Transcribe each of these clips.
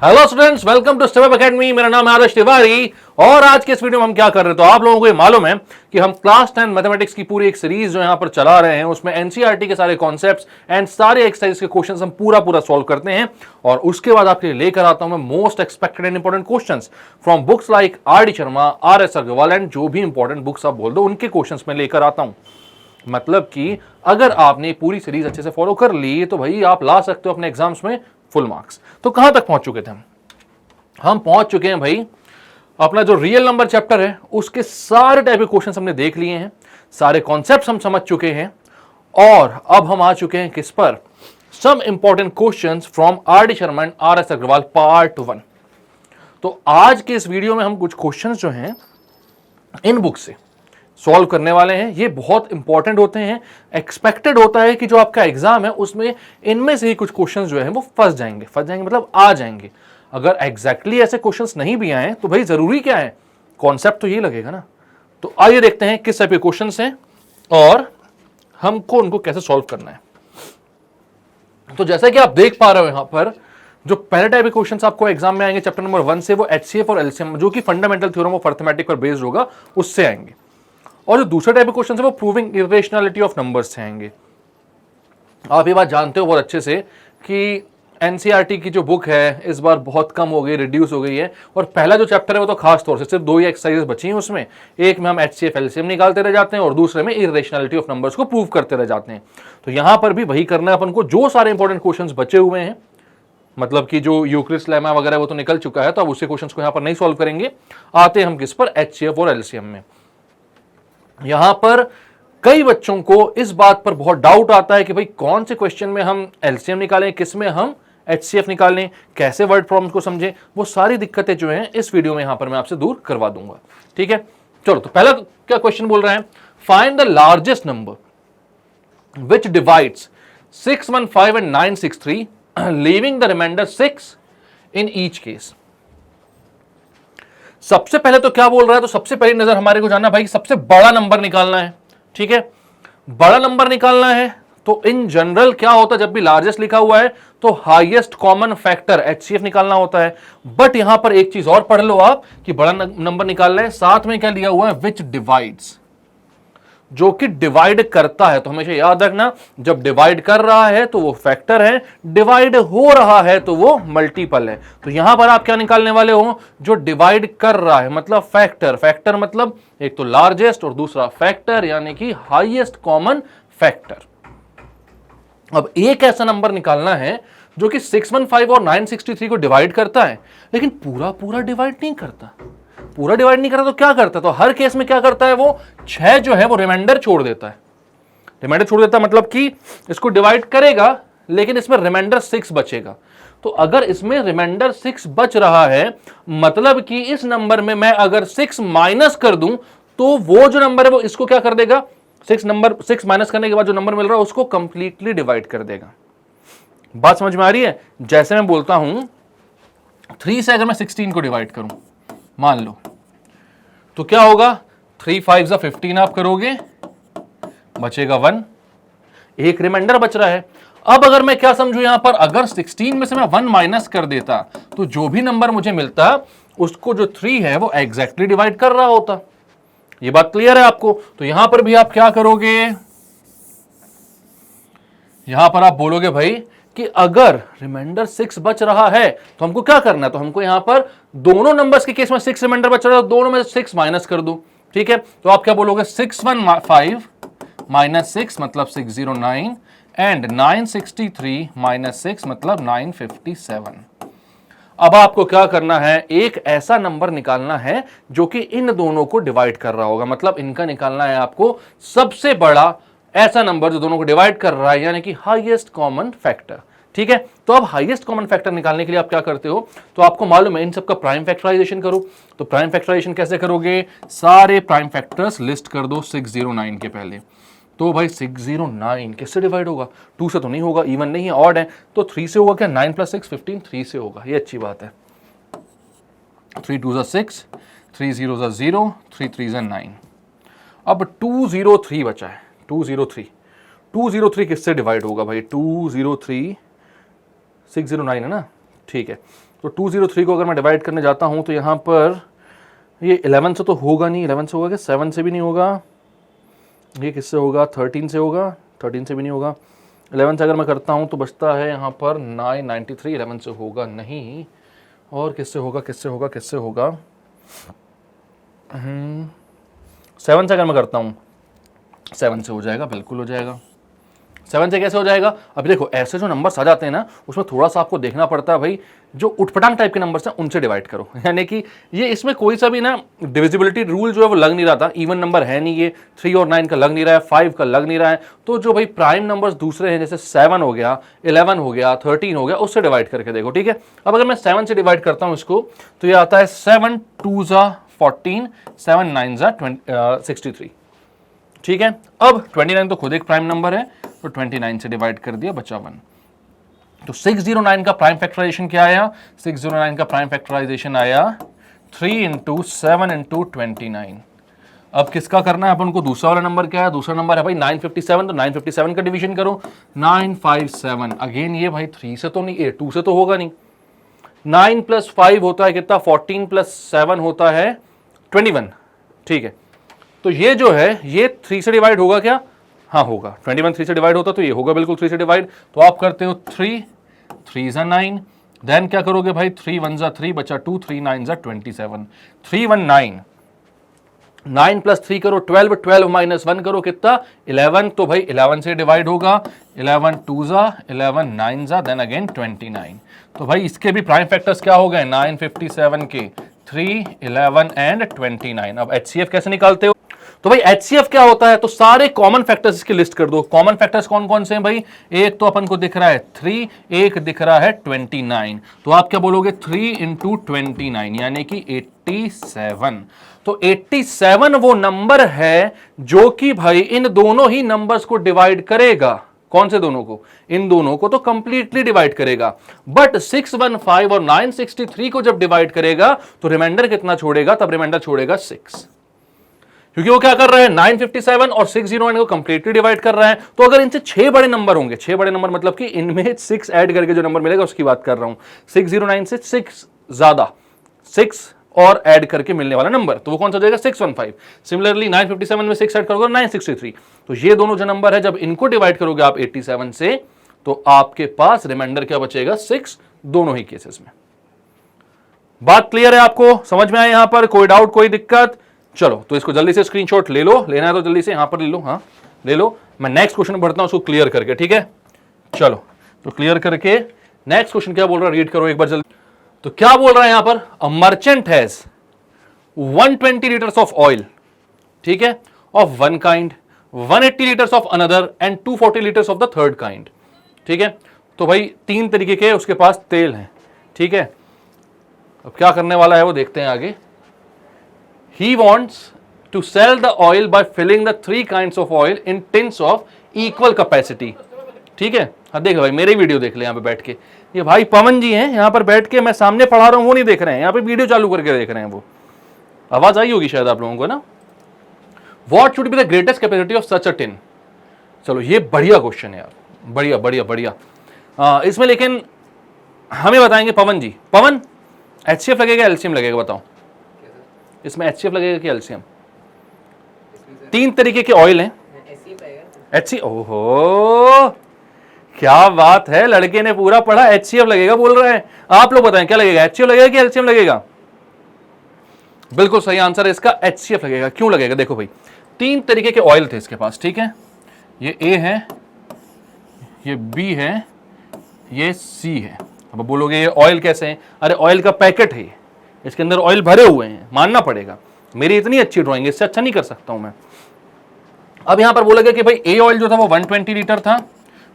Hello students, welcome to step up academy. मेरा नाम है आदर्श तिवारी और आज के इस वीडियो में हम क्या कर रहे हैं, तो आप लोगों को ये मालूम है कि हम क्लास 10 मैथमेटिक्स की पूरी एक सीरीज जो यहां पर चला रहे हैं, उसमें एनसीईआरटी के सारे कॉन्सेप्ट्स एंड सारे एक्सरसाइज के क्वेश्चंस हम पूरा सॉल्व करते हैं और उसके बाद आपके लिए लेकर आता हूं मैं most expected and important questions from books like R D Sharma, R S Agarwal and जो भी इंपॉर्टेंट बुक्स आप बोल दो उनके क्वेश्चंस में लेकर आता हूं। मतलब कि अगर आपने पूरी सीरीज अच्छे से फॉलो कर ली तो भाई आप ला सकते हो अपने एग्जाम्स में फुल मार्क्स। तो कहां तक पहुंच चुके थे हम पहुंच चुके हैं भाई, अपना जो रियल नंबर चैप्टर है उसके सारे टाइप के क्वेश्चंस हमने देख लिए हैं, सारे कॉन्सेप्ट्स हम समझ चुके हैं और अब हम आ चुके हैं किस पर, some important questions from R D Sharma and R S Agarwal part 1। तो आज के इस वीडियो में हम कुछ क्वेश्चंस जो हैं इन बुक से सॉल्व करने वाले हैं। ये बहुत इंपॉर्टेंट होते हैं, एक्सपेक्टेड होता है कि जो आपका एग्जाम है उसमें इनमें से ही कुछ क्वेश्चंस जो है वो फंस जाएंगे मतलब आ जाएंगे। अगर एग्जैक्टली ऐसे क्वेश्चंस नहीं भी आए तो भाई जरूरी क्या है, कॉन्सेप्ट तो ये लगेगा ना। तो आइए देखते हैं किस टाइप के क्वेश्चंस हैं और हमको उनको कैसे सॉल्व करना है। तो जैसा कि आप देख पा रहे हो यहां पर जो पहले टाइप के क्वेश्चंस आपको एग्जाम में आएंगे चैप्टर नंबर 1 से, वो एचसीएफ और एलसीएम जो कि फंडामेंटल थ्योरम ऑफ अरिथमेटिक पर बेस्ड होगा उससे आएंगे। और जो दूसरा टाइप के क्वेश्चन है वो प्रूविंग इरेशनैलिटी ऑफ नंबर्स से आएंगे। आप ये बात जानते हो बहुत अच्छे से कि एनसीईआरटी की जो बुक है इस बार बहुत कम हो गई, रिड्यूस हो गई है और पहला जो चैप्टर है वो तो खास तौर से सिर्फ 2 ही एक्सरसाइजेस बची हैं उसमें। एक में हम एचसीएफ एलसीएम निकालते रह जाते हैं और दूसरे में इरेशनैलिटी ऑफ नंबर्स को प्रूव करते रह जाते हैं। तो यहां पर भी वही करना है अपन को, जो सारे इंपॉर्टेंट क्वेश्चंस बचे हुए हैं, मतलब कि जो यूक्लिड्स लेमा वगैरह वो तो निकल चुका है, तो अब उसी क्वेश्चंस को यहां पर नहीं सॉल्व करेंगे। आते हैं हम किस पर, एचसीएफ और एलसीएम में। यहां पर कई बच्चों को इस बात पर बहुत डाउट आता है कि भाई कौन से क्वेश्चन में हम एलसीएम निकालें, किस में हम एचसीएफ निकालें, कैसे वर्ड प्रॉब्लम्स को समझें। वो सारी दिक्कतें जो हैं इस वीडियो में यहां पर मैं आपसे दूर करवा दूंगा। ठीक है, चलो तो पहला क्या क्वेश्चन बोल रहा है, find the largest number which divides 615 and 963 leaving the remainder 6 in each case. सबसे पहले तो क्या बोल रहा है, तो सबसे पहली नजर हमारे को जानना भाई सबसे बड़ा नंबर निकालना है। ठीक है, बड़ा नंबर निकालना है तो इन जनरल क्या होता है, जब भी लार्जेस्ट लिखा हुआ है तो हाईएस्ट कॉमन फैक्टर एचसीएफ निकालना होता है। बट यहां पर एक चीज और पढ़ लो आप कि बड़ा नंबर निकालना है, साथ में क्या लिया हुआ है, विच डिवाइड्स, जो कि डिवाइड करता है। तो हमेशा याद रखना, जब डिवाइड कर रहा है तो वो फैक्टर है, डिवाइड हो रहा है तो वो मल्टीपल है। तो यहां पर आप क्या निकालने वाले हो, जो डिवाइड कर रहा है मतलब फैक्टर। फैक्टर मतलब एक तो लार्जेस्ट और दूसरा फैक्टर यानी कि हाईएस्ट कॉमन फैक्टर। अब एक ऐसा नंबर निकालना है जो कि 615 और 963 को डिवाइड करता है लेकिन पूरा डिवाइड नहीं करता। पूरा डिवाइड नहीं करता तो क्या करता है, तो हर केस में क्या करता है, वो 6 जो है वो रिमाइंडर छोड़ देता है। रिमाइंडर छोड़ देता है मतलब कि इसको डिवाइड करेगा लेकिन इसमें रिमाइंडर 6 बचेगा। तो अगर इसमें रिमाइंडर 6 बच रहा है मतलब कि इस नंबर में मैं अगर 6 माइनस कर दूं तो वो जो नंबर है वो इसको क्या कर देगा, 6 माइनस करने के बाद जो नंबर मिल रहा है उसको कंप्लीटली डिवाइड कर देगा। बात समझ में आ रही है। जैसे मैं बोलता हूं 3 से अगर मैं 16 को डिवाइड करूं मान लो तो क्या होगा, 3 5 15 आप करोगे, बचेगा 1, एक रिमाइंडर बच रहा है। अब अगर मैं क्या समझू यहां पर, अगर 16 में से मैं 1 माइनस कर देता तो जो भी नंबर मुझे मिलता उसको जो 3 है वो एग्जैक्टली डिवाइड कर रहा होता। ये बात क्लियर है आपको। तो यहां पर भी आप क्या करोगे, यहां पर आप बोलोगे भाई कि अगर रिमाइंडर 6 बच रहा है तो हमको क्या करना है, तो हमको यहां पर दोनों नंबर्स के केस में 6 रिमाइंडर बच रहा है तो दोनों में 6 माइनस कर दो। ठीक है, तो आप क्या बोलोगे, 615 माइनस 6 मतलब 609 एंड 963 माइनस 6 मतलब 957। अब आपको क्या करना है, एक ऐसा नंबर निकालना है जो कि इन दोनों को डिवाइड कर रहा होगा। मतलब इनका निकालना है आपको सबसे बड़ा ऐसा नंबर जो दोनों को डिवाइड कर रहा है यानी कि हाईएस्ट कॉमन फैक्टर। ठीक है, तो अब हाईएस्ट कॉमन फैक्टर निकालने के लिए आप क्या करते हो, तो आपको मालूम है इन सबका प्राइम फैक्टराइजेशन करो। तो प्राइम फैक्टराइजेशन कैसे करोगे, सारे प्राइम फैक्टर्स लिस्ट कर दो 609 के पहले। तो भाई 609 किससे डिवाइड होगा, 2 से तो नहीं होगा, इवन नहीं है, ऑड है, तो 3 से होगा क्या, 9 + 6 15, 3 से होगा। ये अच्छी बात है। 3 2 6, 3 0 0, 3 3 9। अब 203 बचा है, 203 किससे डिवाइड होगा भाई, 203 609 है ना। ठीक है, तो 203 को अगर मैं डिवाइड करने जाता हूं तो यहां पर ये 11 से तो होगा नहीं, 11 से होगा क्या, 7 से भी नहीं होगा, ये किससे होगा, 13 से होगा, 13 से भी नहीं होगा, 11 से अगर मैं करता हूं तो बचता है यहां पर 993, 11 से होगा नहीं, और किससे होगा, किससे होगा, किससे होगा, 7 से अगर मैं करता हूं 7 से हो जाएगा, बिल्कुल हो जाएगा। 7 से कैसे हो जाएगा, अभी देखो ऐसे जो नंबर्स आ जाते हैं ना उसमें थोड़ा सा आपको देखना पड़ता है भाई, जो उठपटांग टाइप के नंबर्स हैं उनसे डिवाइड करो, यानी कि ये इसमें कोई सा भी ना डिविजिबिलिटी रूल जो है वो लग नहीं रहा था, इवन नंबर है नहीं, ये 3 और 9 का लग नहीं रहा है, 5 का लग नहीं रहा है, तो जो भाई प्राइम नंबर्स दूसरे हैं जैसे 7 हो गया, 11 हो गया, 13 हो गया, उससे डिवाइड करके देखो, ठीक है। अब अगर मैं 7 से डिवाइड करता हूं इसको तो ये आता है 7 2 14, 7 9 63, ठीक है। अब 29 तो खुद एक प्राइम नंबर है, तो 29 से डिवाइड कर दिया, बचा 1। तो 609 का प्राइम फैक्टराइजेशन क्या आया, 609 का प्राइम फैक्टराइजेशन आया 3 × 7 × 29। अब किसका करना है अपन को, दूसरा वाला नंबर क्या है, दूसरा नंबर है भाई 957, तो 957 का डिवीजन करो, 957, अगेन ये भाई 3 से तो नहीं, 2 से तो होगा नहीं, 9 + 5 होता है कितना, 14 + 7 होता है 21, ठीक है। तो ये जो है ये 3 से डिवाइड होगा क्या, हाँ होगा, 21 3 से डिवाइड होता तो ये होगा बिल्कुल 3 से डिवाइड, तो आप करते हो 3 3 = 9, देन क्या करोगे भाई, 3 1 = 3, बचा 2, 3 9 = 27, 3 1 9, 9 + 3 करो 12, 12 - 1 करो कितना, 11, तो भाई 11 से डिवाइड होगा, 11 2 = 11, 9 = देन अगेन 29। तो भाई इसके भी प्राइम फैक्टर्स क्या हो गए, 957 के 3, 11 एंड 29। अब HCF कैसे निकालते हो, तो भाई HCF क्या होता है, तो सारे कॉमन फैक्टर्स इसकी लिस्ट कर दो। कॉमन फैक्टर्स कौन कौन से हैं भाई, एक तो अपन को दिख रहा है 3, एक दिख रहा है 29, तो आप क्या बोलोगे 3 × 29 यानी कि 87। तो 87 वो नंबर है जो कि भाई इन दोनों ही नंबर्स को डिवाइड करेगा, कौन से दोनों को, इन दोनों को तो कंप्लीटली डिवाइड करेगा, बट 615 और 963 को जब डिवाइड करेगा तो रिमाइंडर कितना छोड़ेगा, तब रिमाइंडर छोड़ेगा 6, क्योंकि वो क्या कर रहा है 957 और 609 को कंप्लीटली डिवाइड कर रहा है। तो अगर इनसे 6 बड़े नंबर होंगे, 6 बड़े नंबर मतलब कि इनमें 6 ऐड करके जो नंबर मिलेगा उसकी बात कर रहा हूं, 609 से 6 ज्यादा, 6 और ऐड करके मिलने वाला नंबर, तो वो कौन सा हो जाएगा 615। सिमिलरली 957 में 6 ऐड करोगे 963, तो ये दोनों जो नंबर है जब इनको डिवाइड करोगे आप 87 से, तो आपके पास रिमाइंडर क्या बचेगा 6, दोनों ही केसेस में। बात क्लियर है आपको, समझ में आया, यहां पर कोई डाउट, कोई दिक्कत, चलो तो इसको जल्दी से स्क्रीनशॉट ले लो, लेना है तो जल्दी से यहां पर ले लो, हाँ ले लो। मैं नेक्स्ट क्वेश्चन बढ़ता हूं उसको क्लियर करके, ठीक है। चलो तो क्लियर करके नेक्स्ट क्वेश्चन क्या बोल रहा है रीड करो एक बार जल्दी। तो क्या बोल रहा है यहां पर, a merchant has 120 litres of oil, ठीक है, of one kind, 180 litres of another and 240 litres of the third kind, ठीक है। तो भाई 3 तरीके के उसके पास तेल हैं, ठीक है। अब क्या करने वाला है वो देखते हैं आगे। He wants to sell the oil by filling the 3 kinds of oil in tins of equal capacity, ठीक है। हाँ देख भाई मेरी वीडियो देख ले यहाँ पे बैठ के, ये भाई पवन जी हैं यहाँ पर बैठ के, मैं सामने पढ़ा रहा हूँ वो नहीं देख रहे हैं, यहाँ पे वीडियो चालू करके देख रहे हैं, वो आवाज आई होगी शायद आप लोगों को ना। What should be the greatest capacity of such a tin? चलो ये बढ़िया क्वेश्चन है यार, बढ़िया बढ़िया बढ़िया। इसमें लेकिन हमें बताएंगे पवन जी, पवन HCF लगेगा LCM लगेगा बताओ, इसमें HCF लगेगा कि LCM? 3 तरीके के ऑयल हैं, HCF, ओहो क्या बात है, लड़के ने पूरा पढ़ा, HCF लगेगा बोल रहा है। आप लोग बताएं क्या लगेगा, HCF लगेगा कि LCM लगेगा? बिल्कुल सही आंसर है इसका, HCF लगेगा। क्यों लगेगा, देखो भाई 3 तरीके के ऑयल थे इसके पास, ठीक है, ये A है, ये B है, ये C है। अब बोलोगे ये ऑयल कैसे है, अरे ऑयल का पैकेट है, इसके अंदर ऑयल भरे हुए हैं, मानना पड़ेगा, मेरी इतनी अच्छी ड्राइंग, इससे अच्छा नहीं कर सकता हूं मैं। अब यहां पर बोला गया कि भाई ए ऑयल जो था वो 120 लीटर था,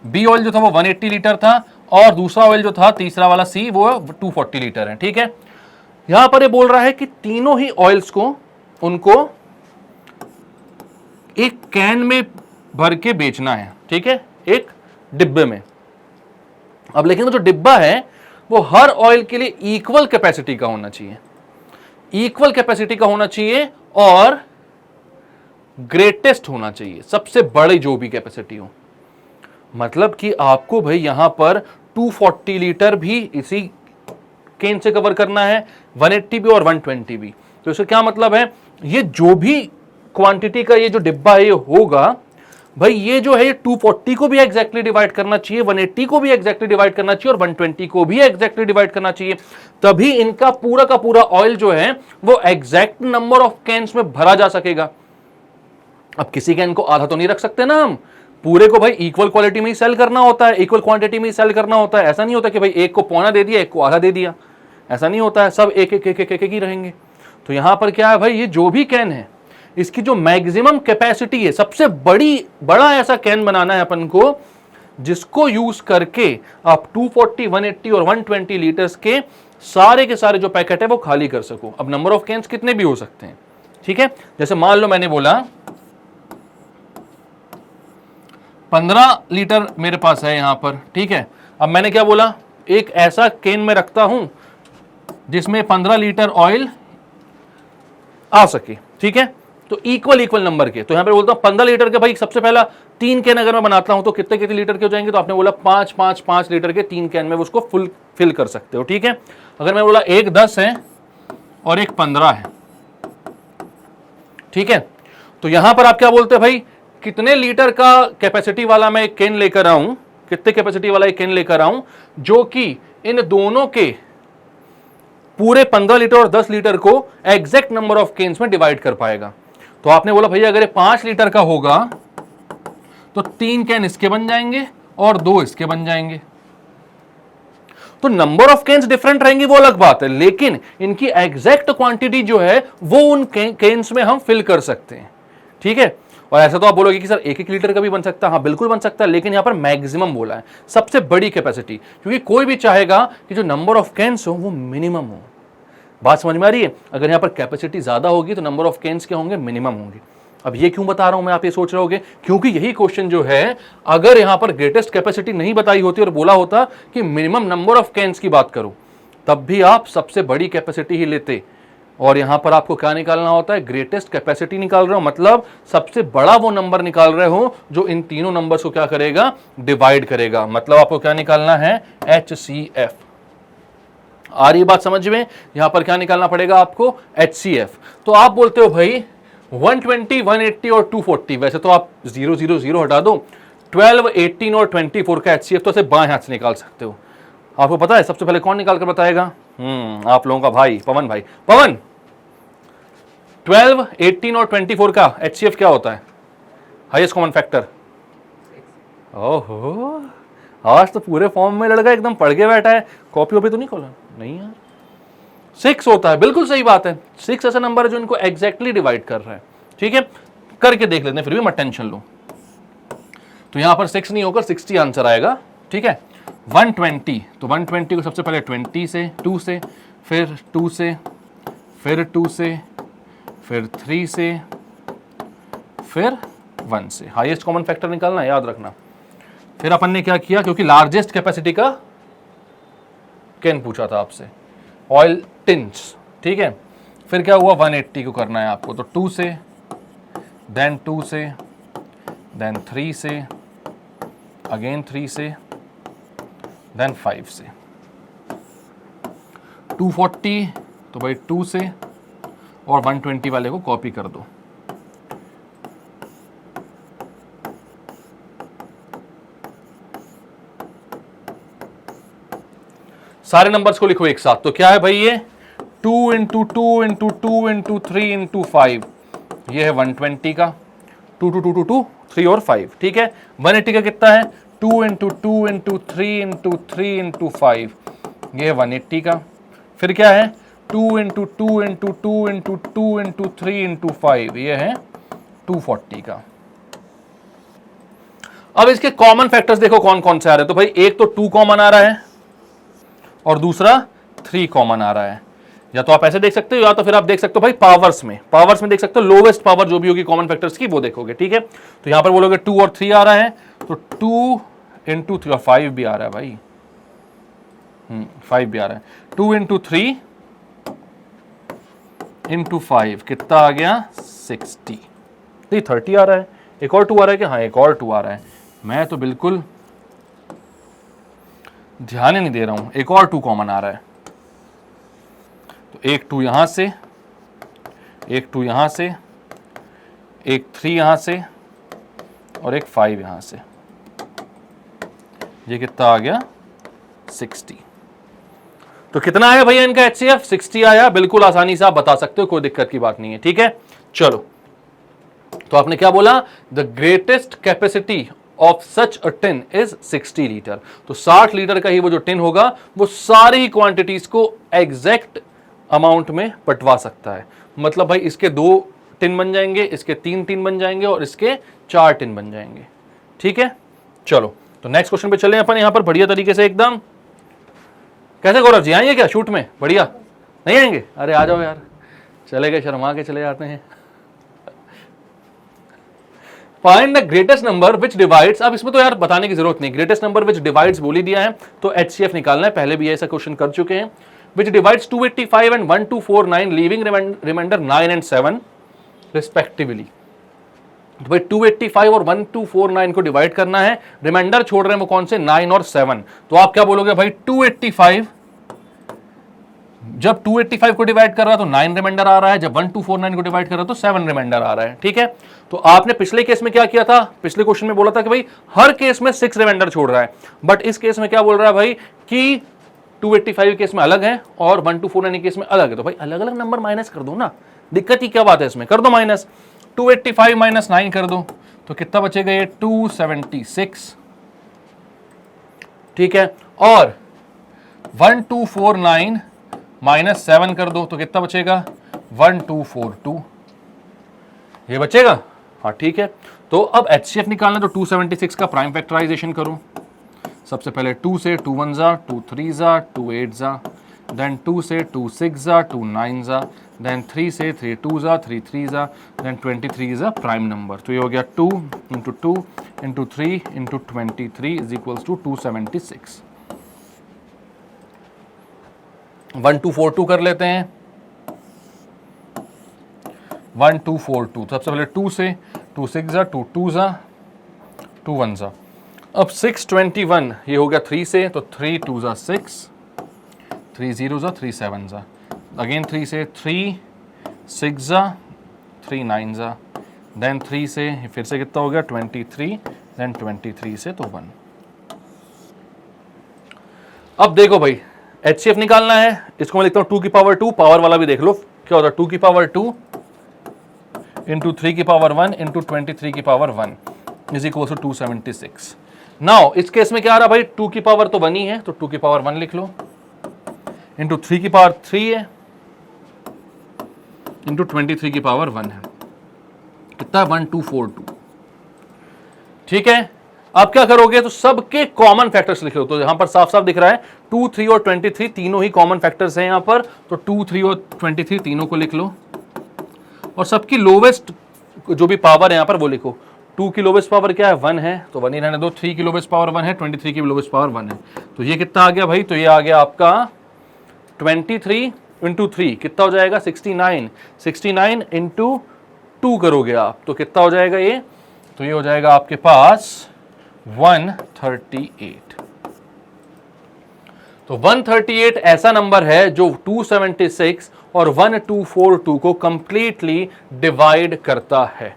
बी ऑयल जो था वो 180 लीटर था, और दूसरा ऑयल जो था तीसरा वाला सी वो 240 लीटर है, ठीक है। यहां पर ये बोल रहा है कि तीनों ही ऑयल्स को उनको एक कैन में भर के बेचना है, ठीक है, एक डिब्बे में। अब लेकिन वो जो डिब्बा है वो हर ऑयल के लिए इक्वल कैपेसिटी का होना चाहिए, इक्वल कैपेसिटी का होना चाहिए और ग्रेटेस्ट होना चाहिए, सबसे बड़ी जो भी कैपेसिटी हो। मतलब कि आपको भाई यहां पर 240 लीटर भी इसी केन से कवर करना है, 180 भी और 120 भी। तो इसका क्या मतलब है, ये जो भी क्वांटिटी का ये जो डिब्बा है ये होगा भाई, ये जो है ये 240 को भी एग्जैक्टली डिवाइड करना चाहिए, 180 को भी एग्जैक्टली डिवाइड करना चाहिए और 120 को भी एग्जैक्टली डिवाइड करना चाहिए, तभी इनका पूरा का पूरा ऑयल जो है वो एग्जैक्ट नंबर ऑफ कैन्स में भरा जा सकेगा। अब किसी कैन को आधा तो नहीं रख सकते ना हम, पूरे को भाई इक्वल क्वालिटी में ही सेल करना होता है, इक्वल क्वांटिटी में ही सेल करना होता है। ऐसा नहीं होता कि भाई एक को पौना दे दिया, एक को आधा दे दिया, ऐसा नहीं होता है, सब एक एक एक एक, एक, एक ही रहेंगे। तो यहां पर क्या है भाई, ये जो भी कैन है इसकी जो मैक्सिमम कैपेसिटी है, सबसे बड़ा ऐसा कैन बनाना है अपन को जिसको यूज करके आप 240, 180 और 120 लीटर्स के सारे जो पैकेट है वो खाली कर सको। अब नंबर ऑफ कैन्स कितने भी हो सकते हैं, ठीक है। जैसे मान लो मैंने बोला 15 लीटर मेरे पास है यहां पर, ठीक है। अब मैंने क्या बोला, एक ऐसा कैन में रखता हूं जिसमें 15 लीटर ऑयल आ सके, ठीक है। तो इक्वल नंबर के, तो यहां पे बोलता हूं 15 लीटर के भाई, सबसे पहला 3 कैन अगर मैं बनाता हूं तो कितने लीटर के हो जाएंगे, तो आपने बोला 5 लीटर के 3 कैन में उसको फुल फिल कर सकते हो, ठीक है। अगर मैं बोला एक 10 है और एक 15 है, ठीक है, तो यहां पर आप क्या बोलते हैं भाई, कितने लीटर का कैपेसिटी वाला मैं एक कैन लेकर आऊं, कितने कैपेसिटी वाला एक कैन लेकर आऊं जो कि इन दोनों के पूरे 15 लीटर और 10 लीटर को एग्जैक्ट नंबर ऑफ केन्स में डिवाइड कर पाएगा। तो आपने बोला भैया अगर ये 5 लीटर का होगा तो 3 कैन इसके बन जाएंगे और 2 इसके बन जाएंगे। तो नंबर ऑफ कैन्स डिफरेंट रहेंगी वो अलग बात है, लेकिन इनकी एग्जैक्ट क्वांटिटी जो है वो उन कैन्स में हम फिल कर सकते हैं, ठीक है। और ऐसा तो आप बोलोगे कि सर 1-1 लीटर का भी बन सकता है, हाँ बिल्कुल बन सकता है, लेकिन यहां पर मैक्सिमम बोला है, सबसे बड़ी कैपेसिटी, क्योंकि कोई भी चाहेगा कि जो नंबर ऑफ कैन्स हो वो मिनिमम हो। बात समझ में आ रही है? अगर यहां पर कैपेसिटी ज्यादा होगी तो नंबर ऑफ कैन्स क्या होंगे, मिनिमम होंगे। अब ये क्यों बता रहा हूं मैं, आप ये सोच रहे होगे, क्योंकि यही क्वेश्चन जो है अगर यहां पर ग्रेटेस्ट कैपेसिटी नहीं बताई होती और बोला होता कि मिनिमम नंबर ऑफ कैन्स की बात करो, तब भी आप सबसे बड़ी कैपेसिटी ही लेते। और यहां पर आपको क्या निकालना होता है, ग्रेटेस्ट कैपेसिटी निकाल रहे हो, मतलब सबसे बड़ा वो नंबर निकाल रहे हो जो इन तीनों नंबर्स को क्या करेगा, डिवाइड करेगा। मतलब आपको क्या निकालना है, HCF। आ रही बात समझ में? यहां पर क्या निकालना पड़ेगा आपको, HCF। तो आप बोलते हो भाई 120, 180 और 240, वैसे तो आप 0 0 0 हटा दो, 12, 18 और 24 का HCF तो ऐसे बाएं हाथ से निकाल सकते हो। आपको पता है सबसे पहले कौन निकाल कर बताएगा, आप लोगों का भाई पवन भाई। पवन, 12, 18 और 24 का HCF क्या होता है, हाईएस्ट कॉमन फैक्टर? ओहो, आज तो पूरे फॉर्म में लड़का एकदम पढ़ के बैठा है, कॉपी वॉपी तो नहीं खोला? नहीं यार, 6 होता है, बिल्कुल सही बात है। 6 ऐसा नंबर है जो इनको एग्जैक्टली डिवाइड कर रहा है, ठीक है। करके देख लेते हैं, फिर भी मत टेंशन लो। तो यहां पर 6 नहीं होकर 60 आंसर आएगा, ठीक है। 120, तो 120 को सबसे पहले 20 से, 2 से, फिर 2 से, फिर 2 से, फिर 3 से, फिर 1 से। हाईएस्ट कॉमन फैक्टर निकालना है, याद रखना। फिर अपन ने क्या किया, क्योंकि लार्जेस्ट कैपेसिटी का कैन पूछा था आपसे, ऑयल टिन्स, ठीक है। फिर क्या हुआ, 180 को करना है आपको, तो 2 से, देन 2 से, देन 3 से, अगेन 3 से, देन 5 से। 240 तो भाई 2 से, और 120 वाले को कॉपी कर दो। सारे नंबर्स को लिखो एक साथ, तो क्या है भाई ये 2 इंटू 2 इंटू 2 इंटू 3 इंटू 5, ये है 120 का, 2 2 2 2 2 3 और 5, ठीक है। 180 का कितना है, 2 इंटू 2 इंटू 3 इंटू 3 इंटू 5, ये है 180 का। फिर क्या है, 2 into 2 into 2 into 2 into 3 into 5, ये है 240 का। अब इसके कॉमन फैक्टर्स देखो कौन कौन से आ रहे हैं, तो भाई एक तो 2 कॉमन आ रहा है और दूसरा 3 कॉमन आ रहा है। या तो आप ऐसे देख सकते हो, या तो फिर आप देख सकते हो भाई पावर्स में देख सकते हो, लोवेस्ट पावर जो भी होगी कॉमन फैक्टर्स की वो देखोगे, ठीक है। तो यहां पर बोलोगे 2 और 3 आ रहा है, तो 2 इंटू 3 और 5 भी आ रहा है भाई, 5 भी आ रहा है। 2 इंटू 3 इंटू 5 कितना आ गया, 60। तो 30 आ रहा है। एक और 2 आ रहा है क्या, हाँ एक और 2 आ रहा है। मैं तो बिल्कुल ध्यान ही नहीं दे रहा हूं, एक और 2 कॉमन आ रहा है। तो एक 2 यहां से, एक 2 यहां से, एक 3 यहां से और एक 5 यहां से। ये कितना आ गया? 60। तो कितना आया भैया इनका HCF? 60 आया। बिल्कुल आसानी से आप बता सकते हो, कोई दिक्कत की बात नहीं है। ठीक है, चलो, तो आपने क्या बोला? The greatest capacity of such a tin is 60 litre. तो 60 लीटर का ही वो जो टिन होगा वो सारी क्वांटिटीज को एग्जैक्ट अमाउंट में बंटवा सकता है। मतलब भाई इसके 2 टिन बन जाएंगे, इसके 3 टिन बन जाएंगे और इसके 4 टिन बन जाएंगे। ठीक है, चलो, तो नेक्स्ट क्वेश्चन पे चले अपन यहां पर बढ़िया तरीके से एकदम। कैसे गौरव जी, आएंगे क्या शूट में? बढ़िया, नहीं आएंगे? अरे आ जाओ यार, चले गए, शर्मा के चले जाते हैं। Find the greatest number which divides. अब इसमें तो यार बताने की जरूरत नहीं, ग्रेटेस्ट नंबर विच डिवाइड्स बोल ही दिया है, तो HCF निकालना है। पहले भी ऐसा क्वेश्चन कर चुके हैं। Which divides 285 and 1249 leaving remainder 9 and 7 respectively. तो भाई 285 और 1249 को डिवाइड करना है, रिमाइंडर छोड़ रहे हैं वो कौन से? 9 और 7। तो आप क्या बोलोगे भाई? 285, जब 285 को डिवाइड कर रहा है तो 9 रिमाइंडर आ रहा है, जब 1249 को डिवाइड कर रहा है तो 7 रिमाइंडर आ रहा है। ठीक है, तो आपने पिछले केस में क्या किया था? पिछले क्वेश्चन में बोला था कि भाई हर केस में 6 रिमाइंडर छोड़ रहा है, बट इस केस में क्या बोल रहा है भाई कि 285 केस में अलग है और 1249 केस में अलग है। तो भाई अलग अलग नंबर माइनस कर दो ना, दिक्कत ही क्या बात है इसमें? कर दो माइनस। 285 माइनस 9 कर दो तो कितना बचेगा? ये 276। ठीक है, और 1249 माइनस 7 कर दो तो कितना बचेगा? 1242। ये बचेगा? हाँ ठीक है, तो अब HCF निकालना, तो 276 का प्राइम फैक्टराइजेशन करो। सबसे पहले 2 से 2 1 जा, 2 3 जा, 2 8 जा, देन 2 से 2 6 जा, 2 9 जा, देन 3 से 3 2 जा, 3 3 जा, then 23 is a prime number. तो ये हो गया 2 into 2 into 3 into 23 is equals to 276। 1242 कर लेते हैं। 1242, सबसे पहले 2 से 2 6 जा, 2 2 जा, 2 1 जा। अब 621 ये हो गया 3 से, तो 3 2 जा 6, 3 0 जा, 3 7 जा, अगेन 3 से 3 6 जा, 3 9 जा, देन 3 से फिर से कितना हो गया? 23, देन 23 से तो 1। अब देखो भाई HCF निकालना है, इसको मैं लिखता हूं 2 की पावर 2, पावर वाला भी देख लो क्या होता है। 2 की पावर 2 इंटू 3 की पावर 1 इंटू 23 की power 1 is equal to 276। Now इस केस में क्या आ रहा भाई? 2 की पावर तो 1 ही है, तो 2 की पावर 1 लिख लो, इंटू 3 की पावर 3 है, इंटू 23 की पावर 1 है, कितना? 1242। ठीक है, अब क्या करोगे? तो सबके कॉमन फैक्टर्स लिख लो। तो यहां पर साफ साफ दिख रहा है 2 3 और 23 तीनों ही कॉमन फैक्टर्स हैं यहां पर, तो 2 3 और 23 तीनों को लिख लो, और सबकी लोवेस्ट जो भी पावर है यहां पर वो लिखो। 2 की लोवेस्ट पावर क्या है? 1 है, तो 1 ही रहने दो। 3 की लोवेस्ट पावर 1 है, 23 की लोवेस्ट पावर 1 है, तो ये कितना आ गया भाई? तो ये आ गया आपका 23 इंटू 3 कितना हो जाएगा? 69। 69 इंटू 2 करोगे आप तो कितना हो जाएगा ये? तो ये हो जाएगा आपके पास 138। तो 138 ऐसा नंबर है जो 276 और 1242 को कंप्लीटली डिवाइड करता है।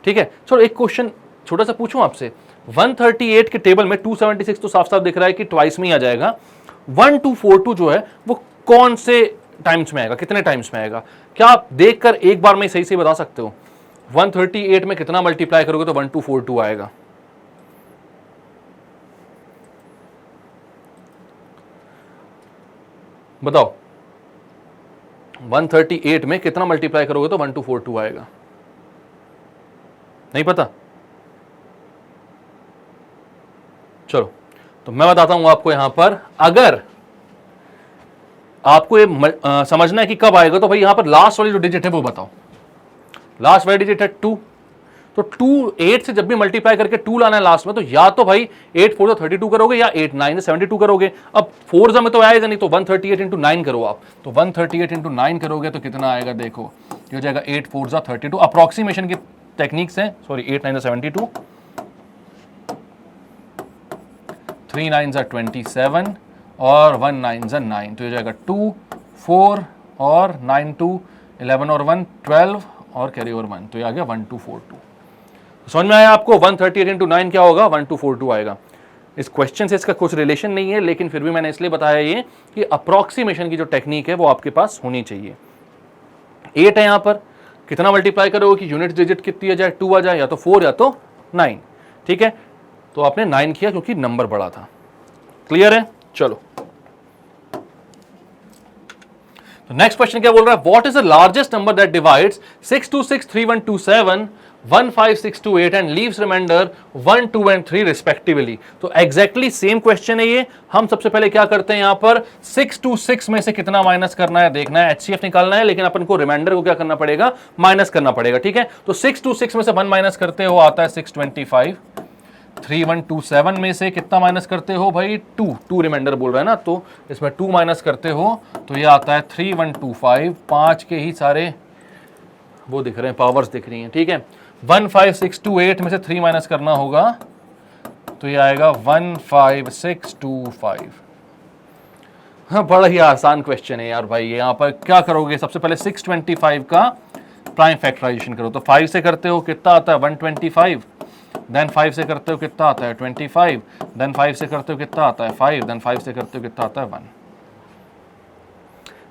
ठीक है, चलो एक क्वेश्चन छोटा सा पूछूं आपसे। 138 के टेबल में 276 तो साफ साफ दिख रहा है कि ट्वाइस में ही आ जाएगा। 1242 जो है वो कौन से टाइम्स में आएगा, कितने टाइम्स में आएगा? क्या आप देखकर एक बार में सही से बता सकते हो? 138 में कितना मल्टीप्लाई करोगे तो 1242 आएगा? बताओ, 138 में कितना मल्टीप्लाई करोगे तो 1242 आएगा? नहीं पता? चलो तो मैं बताता हूं आपको। यहां पर अगर आपको ये समझना है कि कब आएगा, तो भाई यहां पर लास्ट वाली जो डिजिट है वो बताओ। लास्ट वाली डिजिट है 2, तो 2 8 से जब भी मल्टीप्लाई करके 2 लाना है लास्ट में, तो या तो भाई 8 4 तो 32 करोगे या 8 9 72 करोगे। अब 4 में तो आएगा नहीं, तो 138 इंटू 9 करो आप। तो 138 इंटू 9 करोगे तो कितना आएगा? देखो ये हो जाएगा 8 4 32। अप्रोक्सीमेशन की टेक्निक्स हैं, सॉरी 8 9 72, 3 9 27 और 1 9 9, तो ये हो जाएगा 2 4 और 9 2 11 और 1 12 और कैरी ओवर 1, तो ये आ गया 1242। समझ में आया आपको? 138 इंटू 9 क्या होगा? 1242 आएगा। इस क्वेश्चन से इसका कुछ रिलेशन नहीं है, लेकिन फिर भी मैंने इसलिए बताया ये कि अप्रोक्सीमेशन की जो टेक्निक है वो आपके पास होनी चाहिए। 8 है, यहां पर कितना मल्टीप्लाई करोगे कि यूनिट डिजिट कितनी आ जाए? 2 आ जाए, या तो 4 या तो 9। ठीक है, तो आपने 9 किया क्योंकि नंबर बड़ा था। क्लियर है? चलो, तो नेक्स्ट क्वेश्चन क्या बोल रहा है? What is the largest number that divides 6263127 15628 and leaves remainder 1 2 and 3 respectively. तो एग्जैक्टली सेम क्वेश्चन है ये। हम सबसे पहले क्या करते हैं, यहां पर 626 में से कितना माइनस करना है देखना है, एचसीएफ निकालना है, लेकिन अपन को रिमाइंडर को क्या करना पड़ेगा? माइनस करना पड़ेगा। ठीक है, तो 626 में से 1 माइनस करते हो आता है 625। 3127 में से कितना माइनस करते हो भाई? 2 रिमाइंडर बोल रहा है ना, तो इसमें 2 माइनस करते हो तो ये आता है 3125। 5 के ही सारे वो दिख रहे हैं, पावर्स दिख रही हैं। ठीक है, 15628 में से 3 माइनस करना होगा तो ये आएगा 15625। हाँ, बड़ा ही आसान क्वेश्चन है यार भाई। यहाँ पर क्या करोगे? सबसे पहले 625 का प्राइम फैक्टराइजेशन करो। तो 5 से करते हो कितना आता है? 125। देन 5 से करते हो कितना आता है? 25। देन 5 से करते हो कितना आता है? 5। देन 5 से करते हो कितना आता है? 1।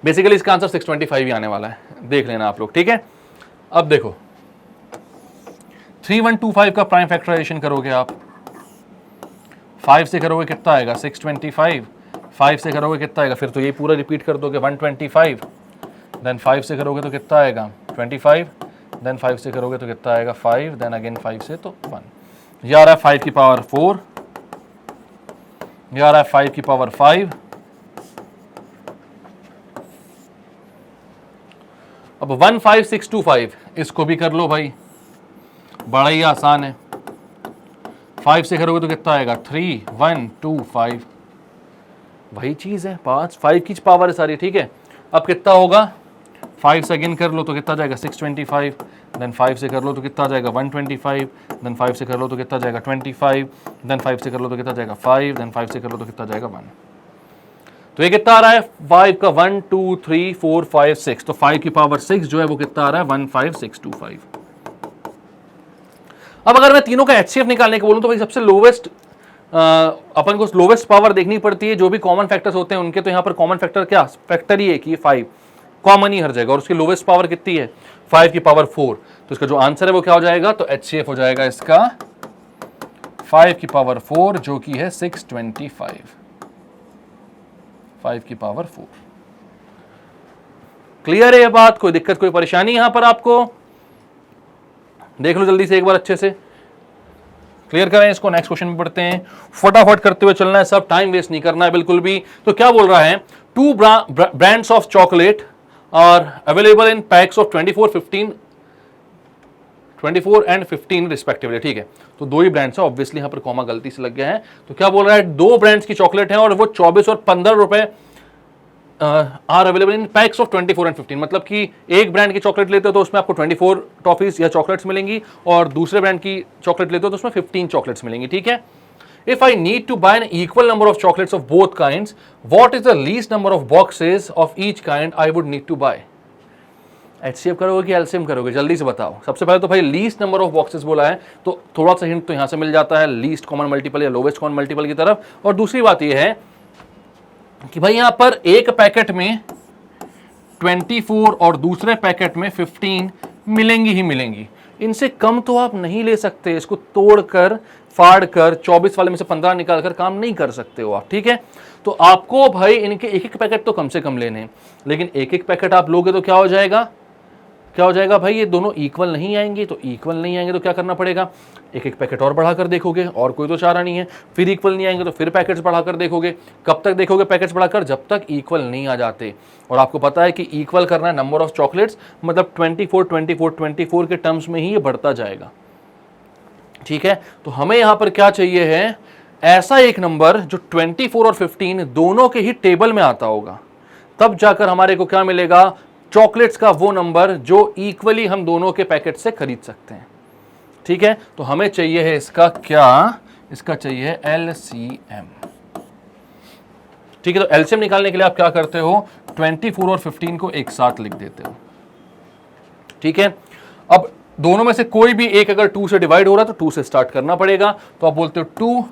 बेसिकली इसका आंसर 625 ही आने वाला है, देख लेना आप लोग। ठीक है, अब देखो 3125 का प्राइम फैक्टराइजेशन करोगे आप, 5 से करोगे कितना आएगा? 625। 5 से करोगे कितना आएगा? फिर तो ये पूरा रिपीट कर दोगे 125। देन 5 से करोगे तो कितना आएगा? 25। देन 5 से करोगे तो कितना आएगा? 5। देन अगेन 5 से तो 1। ये आ रहा है 5 की पावर 4, ये आ रहा है 5 की पावर 5। अब 15625 इसको भी कर लो भाई, बड़ा ही आसान है। 5 से करोगे तो कितना आएगा? 3125। वही चीज है, 5 की पावर है सारी। ठीक है, अब कितना होगा? 5 से अगेन कर लो तो कितना जाएगा? 625। देन 5 से कर लो तो कितना जाएगा? 125। देन 5 से कर लो तो कितना जाएगा? 25। देन 5 से कर लो तो कितना जाएगा? 5। देन 5 से कर लो तो कितना जाएगा? 1। तो ये कितना आ रहा है? 5 का 1 2 3 4 5 6, तो 5 की पावर 6 जो है वो कितना आ रहा है? 15625। अब अगर मैं तीनों का एचसीएफ निकालने को बोलूं तो भाई सबसे लोवेस्ट अपन को लोवेस्ट पावर देखनी पड़ती है। जो भी कॉमन फैक्टर्स होते हैं उनके, तो यहाँ पर कॉमन फैक्टर क्या? फैक्टर ही है कि 5 कॉमन ही हर जगह, और उसकी लोवेस्ट पावर कितनी है? 5 की पावर 4। तो इसका जो आंसर है वो क्या हो जाएगा? तो एचसीएफ हो जाएगा इसका 5 की पावर 4 जो कि है 625। 5 की पावर 4। क्लियर है ये बात? कोई दिक्कत, कोई परेशानी यहां पर आपको? देख लो जल्दी से एक बार अच्छे से क्लियर करें इसको। नेक्स्ट क्वेश्चन में पढ़ते हैं, फटाफट करते हुए चलना है, सब टाइम वेस्ट नहीं करना है बिल्कुल भी। तो क्या बोल रहा है? 2 brands of chocolate are available in packs of 24 and 15 respectively. ठीक है, तो 2 ही ब्रांड्स है, ऑब्वियसली यहां पर कॉमा गलती से लग गया है। तो क्या बोल रहा है? 2 ब्रांड्स की चॉकलेट है और वो 24 और 15 रुपए are available in packs of 24 and 15। मतलब कि एक ब्रांड की चॉकलेट लेते हो तो उसमें आपको 24 टॉफीज या चॉकलेट्स मिलेंगी, और दूसरे ब्रांड की चॉकलेट लेते हो तो उसमें 15 चॉकलेट्स मिलेंगी। ठीक है, if I need to buy an equal number of chocolates of both kinds, what is the least number of boxes of each kind I would need to buy? HCF करोगे कि LCM करोगे? जल्दी से बताओ। सबसे पहले तो भाई लीस्ट नंबर ऑफ बॉक्सेस बोला है, तो थोड़ा सा हिंट तो यहां से मिल जाता है, लीस्ट कॉमन मल्टीपल या लोवेस्ट कॉमन मल्टीपल की तरफ। और दूसरी बात यह है कि भाई यहां पर एक पैकेट में 24 और दूसरे पैकेट में 15 मिलेंगी ही मिलेंगी, इनसे कम तो आप नहीं ले सकते। इसको तोड़कर फाड़कर 24 वाले में से 15 निकालकर काम नहीं कर सकते हो आप। ठीक है, तो आपको भाई इनके एक एक पैकेट तो कम से कम लेने हैं, लेकिन एक एक पैकेट आप लोगे तो क्या हो जाएगा? क्या हो जाएगा भाई? ये दोनों इक्वल नहीं आएंगे, तो इक्वल नहीं आएंगे तो क्या करना पड़ेगा? एक एक पैकेट और बढ़ाकर देखोगे, और कोई तो चारा नहीं है। फिर इक्वल नहीं आएंगे तो फिर पैकेट्स बढ़ाकर देखोगे। कब तक देखोगे पैकेट्स बढ़ाकर? जब तक इक्वल नहीं आ जाते। और आपको पता है कि इक्वल करना है नंबर ऑफ चॉकलेट्स, मतलब 24 के टर्म्स में ही ये बढ़ता जाएगा। ठीक है, तो हमें यहां पर क्या चाहिए है? ऐसा एक नंबर जो 24 और 15 दोनों के ही टेबल में आता होगा, तब जाकर हमारे को क्या मिलेगा? चॉकलेट्स का वो नंबर जो इक्वली हम दोनों के पैकेट से खरीद सकते हैं। ठीक है, तो हमें चाहिए है इसका क्या? इसका चाहिए एलसीएम। ठीक है, तो एलसीएम निकालने के लिए आप क्या करते हो? 24 और 15 को एक साथ लिख देते हो, ठीक है। अब दोनों में से कोई भी एक अगर 2 से डिवाइड हो रहा है तो 2 से स्टार्ट करना पड़ेगा, तो आप बोलते हो 2,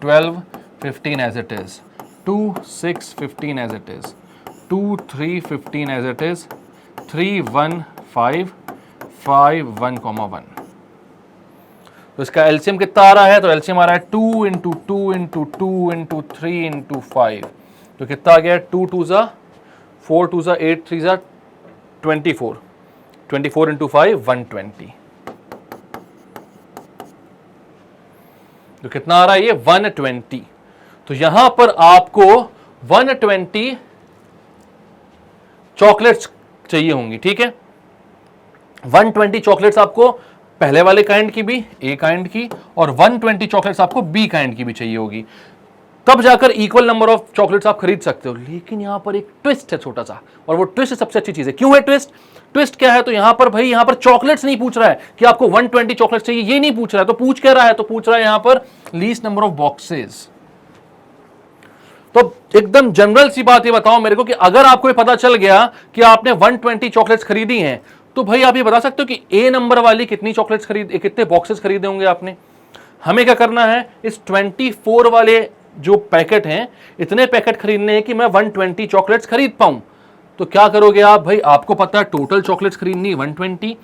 12, 15 as it is, 2, 6, 15 as it is, 2, 3, 15 as it is, 3, 1, 5, 5, 1, 1। तो इसका एलसीएम कितना आ रहा है, तो एलसीएम आ रहा है 2 इंटू 2 इंटू 2 इंटू 3 इंटू 5, तो कितना आ गया, 2 2 ज़ा 4, 2 ज़ा 8, 3 ज़ा 24, 24 इंटू 5 120, तो कितना आ रहा है ये 120। तो यहां पर आपको 120 चॉकलेट्स चाहिए होंगी, ठीक है। 120 चॉकलेट्स आपको पहले वाले काइंड की भी, ए काइंड की, और 120 चॉकलेट्स आपको बी काइंड की भी चाहिए होगी, तब जाकर इक्वल नंबर ऑफ चॉकलेट्स आप खरीद सकते हो। लेकिन यहां पर एक ट्विस्ट है छोटा सा, और वो ट्विस्ट सबसे अच्छी चीज है। क्यों है ट्विस्ट? ट्विस्ट क्या है, तो यहां पर भाई यहां पर चॉकलेट्स नहीं पूछ रहा है कि आपको 120 चॉकलेट्स चाहिए, ये नहीं पूछ रहा है। तो पूछ क्या रहा है, तो पूछ रहा है यहां पर लीस्ट नंबर ऑफ बॉक्सेस। तो एकदम जनरल सी बात ये बताओ मेरे को कि अगर आपको ये पता चल गया कि आपने 120 चॉकलेट्स खरीदी हैं, तो भाई आप ये बता सकते हो कि ए नंबर वाली कितनी चॉकलेट्स कितने बॉक्सेस खरीदे होंगे आपने। हमें क्या करना है, इस 24 वाले जो पैकेट हैं, इतने पैकेट खरीदने हैं कि मैं 120 चॉकलेट्स खरीद पाऊं। तो क्या करोगे आप, भाई आपको पता है टोटल चॉकलेट्स खरीदनी 120,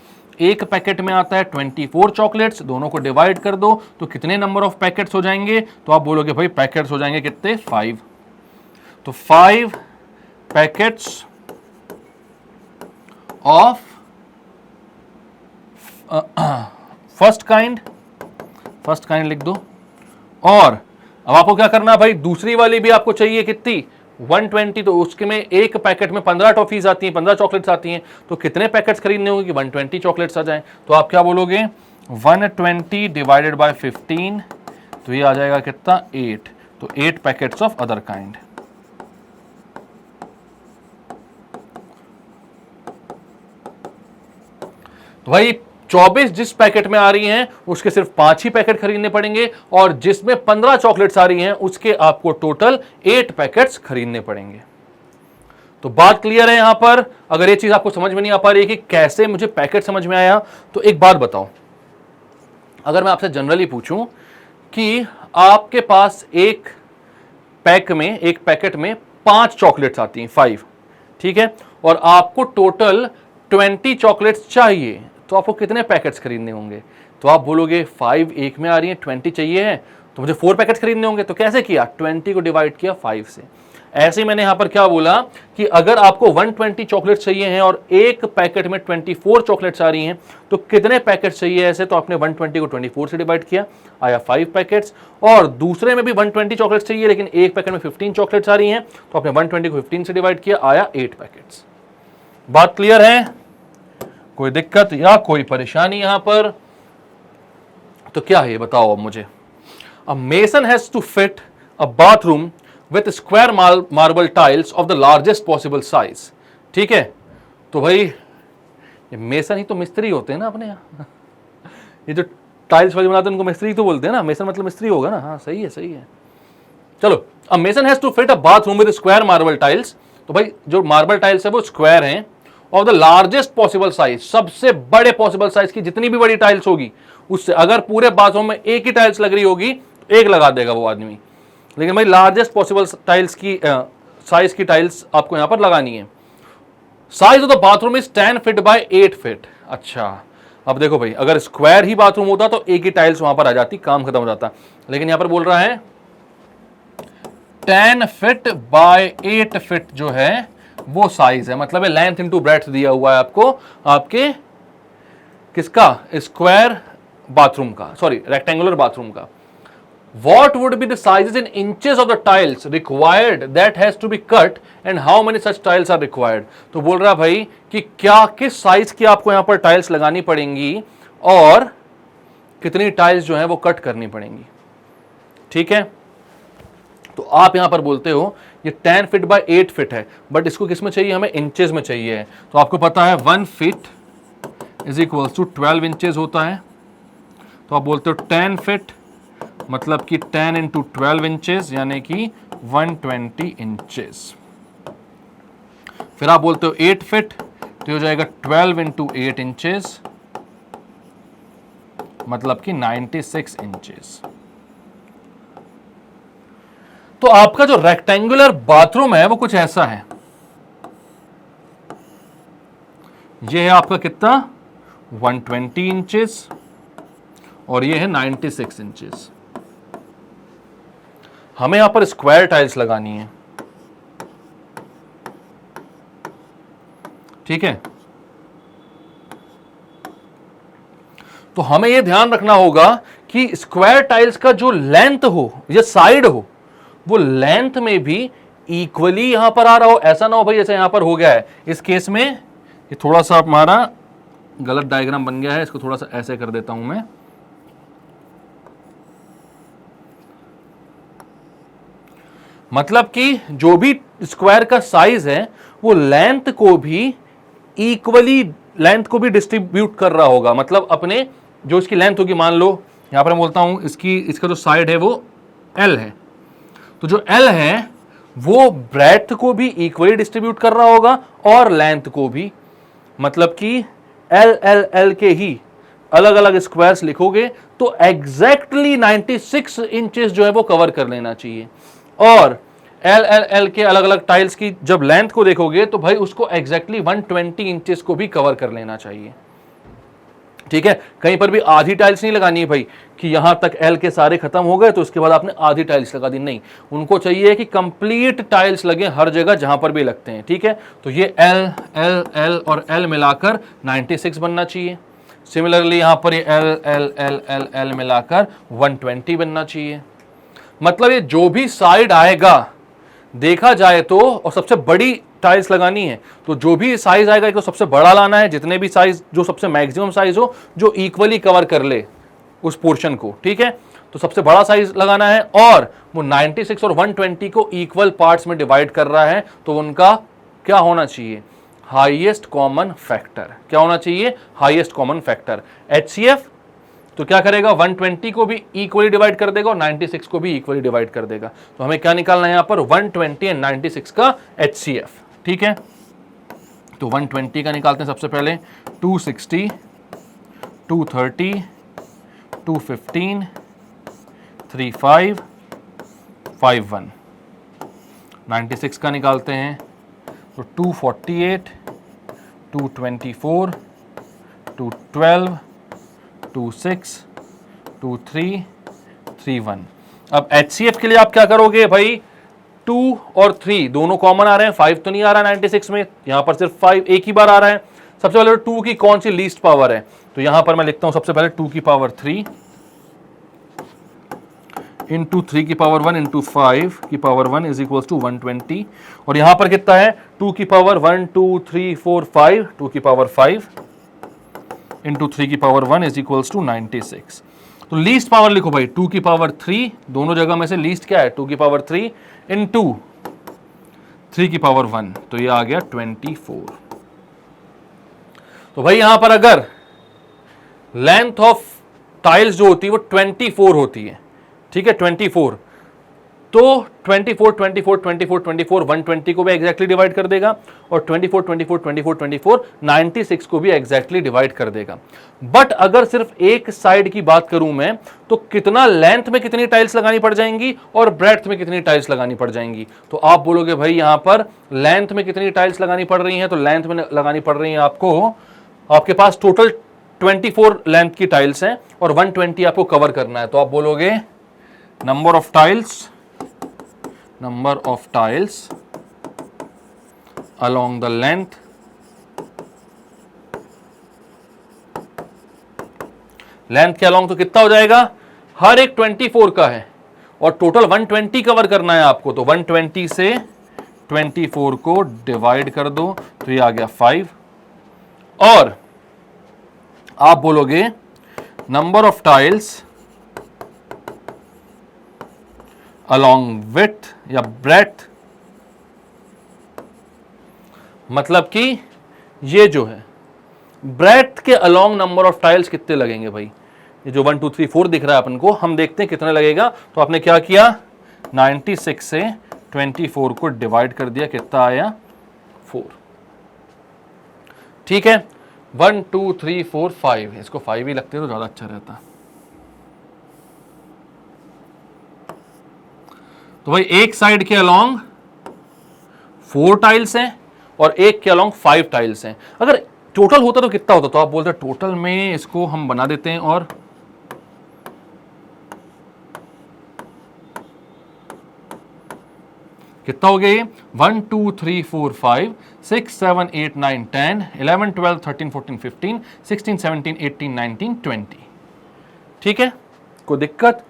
एक पैकेट में आता है 24 चॉकलेट्स, दोनों को डिवाइड कर दो तो कितने नंबर ऑफ पैकेट्स हो जाएंगे, तो आप बोलोगे भाई पैकेट्स हो जाएंगे कितने, 5। तो 5 पैकेट्स ऑफ फर्स्ट काइंड लिख दो। और अब आपको क्या करना है भाई, दूसरी वाली भी आपको चाहिए कितनी, 120, तो उसके में एक पैकेट में 15 टॉफीज आती हैं, 15 चॉकलेट्स आती हैं, तो कितने पैकेट्स खरीदने होंगे कि 120 चॉकलेट्स आ जाएं। तो आप क्या बोलोगे, 120 डिवाइडेड बाय 15, तो ये आ जाएगा कितना, 8, तो 8 पैकेट्स ऑफ अदर काइंड। तो भाई 24 जिस पैकेट में आ रही हैं उसके सिर्फ 5 ही पैकेट खरीदने पड़ेंगे, और जिसमें 15 चॉकलेट्स आ रही हैं उसके आपको टोटल 8 पैकेट्स खरीदने पड़ेंगे। तो बात क्लियर है यहां पर। अगर ये चीज आपको समझ में नहीं आ पा रही है कि कैसे मुझे पैकेट समझ में आया, तो एक बात बताओ, अगर मैं आपसे जनरली पूछूं कि आपके पास एक पैकेट में 5 चॉकलेट्स आती हैं, 5, ठीक है, और आपको टोटल 20 चॉकलेट्स चाहिए, तो आपको कितने पैकेट्स खरीदने होंगे, तो आप बोलोगे 5 एक में आ रही है, 20 चाहिए है, तो मुझे 4 पैकेट्स खरीदने होंगे। तो कैसे किया, 20 को डिवाइड किया 5 से। ऐसे ही मैंने यहां पर क्या बोला कि अगर आपको 120 चॉकलेट्स चाहिए हैं और एक पैकेट में 24 चॉकलेट्स आ रही हैं, तो कितने पैकेट्स चाहिए ऐसे, तो आपने 120 को 24 से डिवाइड किया, आया 5 पैकेट्स। और दूसरे में भी 120 चॉकलेट्स चाहिए लेकिन एक पैकेट में 15 चॉकलेट्स आ रही हैं, तो आपने 120 को 15 से डिवाइड किया, आया 8 पैकेट्स। बात क्लियर है, कोई दिक्कत या कोई परेशानी यहां पर? तो क्या है ये बताओ अब मुझे। A mason has to fit a bathroom with square marble tiles of the largest possible size, ठीक है। तो भाई ये मेसन ही तो मिस्त्री होते हैं ना अपने यहाँ ये जो टाइल्स वाली बनाते हैं उनको मिस्त्री तो बोलते हैं ना, मेसन मतलब मिस्त्री होगा ना, हाँ सही है। चलो, a mason has to fit a bathroom with square marble tiles, तो भाई जो मार्बल टाइल्स है वो स्क्वायर हैं, of the largest possible size, सबसे बड़े पॉसिबल साइज की जितनी भी बड़ी टाइल्स होगी उससे। अगर पूरे बाथरूम में एक ही टाइल्स लग रही होगी तो एक लगा देगा वो आदमी, लेकिन भाई लार्जेस्ट पॉसिबल टाइल्स की साइज की टाइल्स आपको यहां पर लगानी है। Size of the bathroom is 10 feet by 8 feet. अच्छा, अब देखो भाई, अगर स्क्वायर ही बाथरूम होता तो एक ही टाइल्स वहां पर आ जाती, काम खत्म हो जाता, लेकिन यहां पर बोल रहा है 10 फीट बाय 8 फीट जो है वो साइज है, मतलब है लेंथ इनटू ब्रेड्थ दिया हुआ है आपको, आपके किसका, स्क्वायर बाथरूम का, सॉरी रेक्टेंगुलर बाथरूम का। What would be the sizes in inches of the tiles required that has to be cut and how many such tiles are required? तो बोल रहा भाई कि क्या किस साइज की आपको यहां पर टाइल्स लगानी पड़ेंगी और कितनी टाइल्स जो है वो कट करनी पड़ेंगी, ठीक है। तो आप यहां पर बोलते हो ये 10 फीट बाय 8 फीट है, बट इसको किस में चाहिए, हमें इंचेस में चाहिए है। तो आपको पता है 1 feet is equal to 12 inches होता है, तो आप बोलते हो 10 फीट मतलब कि 10 इंटू 12 इंचेस यानी कि 120 इंचेस। फिर आप बोलते हो 8 फीट, तो हो जाएगा 12 इंटू 8 इंचेस, मतलब कि 96 इंचेस। तो आपका जो रेक्टेंगुलर बाथरूम है वो कुछ ऐसा है। ये है आपका कितना 120 इंचेस और ये है 96 इंचेस। हमें यहां पर स्क्वायर टाइल्स लगानी है, ठीक है। तो हमें यह ध्यान रखना होगा कि स्क्वायर टाइल्स का जो लेंथ हो या साइड हो वो लेंथ में भी इक्वली यहां पर आ रहा हो। ऐसा ना हो भाई जैसे यहां पर हो गया है इस केस में, ये थोड़ा सा हमारा गलत डायग्राम बन गया है, इसको थोड़ा सा ऐसे कर देता हूं मैं। मतलब कि जो भी स्क्वायर का साइज है वो लेंथ को भी इक्वली लेंथ को भी डिस्ट्रीब्यूट कर रहा होगा। मतलब अपने जो इसकी लेंथ होगी, मान लो यहां पर मैं बोलता हूं इसका जो साइड है वो L है, तो जो L है वो ब्रेड्थ को भी इक्वली डिस्ट्रीब्यूट कर रहा होगा और लेंथ को भी। मतलब कि L L L के ही अलग अलग स्क्वायर्स लिखोगे तो एग्जैक्टली 96 इंचेस जो है वो कवर कर लेना चाहिए। और L L L के अलग अलग टाइल्स की जब लेंथ को देखोगे तो भाई उसको एग्जैक्टली 120 इंचेस को भी कवर कर लेना चाहिए, ठीक है। कहीं पर भी आधी टाइल्स नहीं लगानी है भाई कि यहां तक L के सारे खत्म हो गए तो उसके बाद आपने आधी टाइल्स लगा दी, नहीं। उनको चाहिए कि कंप्लीट टाइल्स लगे हर जगह जहां पर भी लगते हैं, ठीक है। तो ये L L L और L मिलाकर 96 बनना चाहिए। सिमिलरली यहां पर ये L L L L L मिलाकर 120 बनना चाहिए। मतलब ये जो भी साइड आएगा देखा जाए तो, और सबसे बड़ी टाइल्स लगानी है तो जो भी साइज आएगा एक सबसे बड़ा लाना है, जितने भी साइज जो सबसे मैक्सिमम साइज हो जो इक्वली कवर कर ले उस पोर्शन को, ठीक है। तो सबसे बड़ा साइज लगाना है और वो 96 और 120 को इक्वल पार्ट्स में डिवाइड कर रहा है, तो उनका क्या होना चाहिए, हाईएस्ट कॉमन फैक्टर। क्या होना चाहिए, हाईएस्ट कॉमन फैक्टर। HCF तो क्या करेगा, 120 को भी इक्वली डिवाइड कर देगा और 96 को भी इक्वली डिवाइड कर देगा। तो हमें क्या निकालना है यहां पर, 120 एंड 96 का HCF, ठीक है। तो 120 का निकालते हैं सबसे पहले, 260, 230, 215, 35, 51। 96 का निकालते हैं तो 248, 224, 212, 26, 23, 31। अब HCF के लिए आप क्या करोगे भाई, 2 और 3 दोनों कॉमन आ रहे हैं, 5 तो नहीं आ रहा 96 में, यहां पर सिर्फ 5 एक ही बार आ रहा है। सबसे पहले 2 की कौन सी लीस्ट पावर है, तो यहां पर मैं लिखता हूं सबसे पहले 2 की पावर 3 इंटू 3 की पावर 1 इंटू 5 की पावर 1 इज इक्वल टू 120। और यहां पर कितना है, 2 की पावर 1 2 3 4 5, 2 की पावर 5 इंटू 3 की पावर 1 इज इक्वल्स टू 96। तो लीस्ट पावर लिखो भाई, 2 की पावर 3, दोनों जगह में से लीस्ट क्या है, 2 की पावर 3 इंटू 3 की पावर 1, तो ये आ गया 24। तो भाई यहां पर अगर लेंथ ऑफ टाइल्स जो होती है वो 24 होती है, ठीक है, 24, तो 24 24 24 24 120 को भी एग्जैक्टली डिवाइड कर देगा और 24 24 24 24 96 को भी एग्जैक्टली डिवाइड कर देगा। बट अगर सिर्फ एक साइड की बात करूं मैं, तो कितना लेंथ में कितनी टाइल्स लगानी पड़ जाएंगी और ब्रेड्थ में कितनी टाइल्स लगानी पड़ जाएंगी। तो आप बोलोगे भाई यहां पर लेंथ में कितनी टाइल्स लगानी पड़ रही हैं, तो लेंथ में लगानी पड़ रही है आपको, आपके पास टोटल 24 लेंथ की टाइल्स हैं और 120 आपको कवर करना है। तो आप बोलोगे number of tiles along the length के along तो कितना हो जाएगा, हर एक 24 का है और टोटल 120 कवर करना है आपको, तो 120 से 24 को डिवाइड कर दो तो ये आ गया 5। और आप बोलोगे number of tiles along width या breadth, मतलब कि ये जो है breadth के along नंबर ऑफ टाइल्स कितने लगेंगे भाई, ये जो 1 2 3 4 दिख रहा है अपन को, हम देखते हैं कितने लगेगा। तो आपने क्या किया, 96 से 24 को डिवाइड कर दिया, कितना आया 4। ठीक है, 1 2 3 4 5, इसको 5 ही लगते तो ज्यादा अच्छा रहता। तो भाई एक साइड के अलोंग 4 टाइल्स हैं और एक के अलोंग 5 टाइल्स हैं। अगर टोटल होता तो कितना होता, तो आप बोलते टोटल में इसको हम बना देते हैं और कितना हो गया ये 1 2 3 4 5 6 7 8 9 10 11 12 13 14 15 16 17 18 19 20। ठीक है, कोई दिक्कत?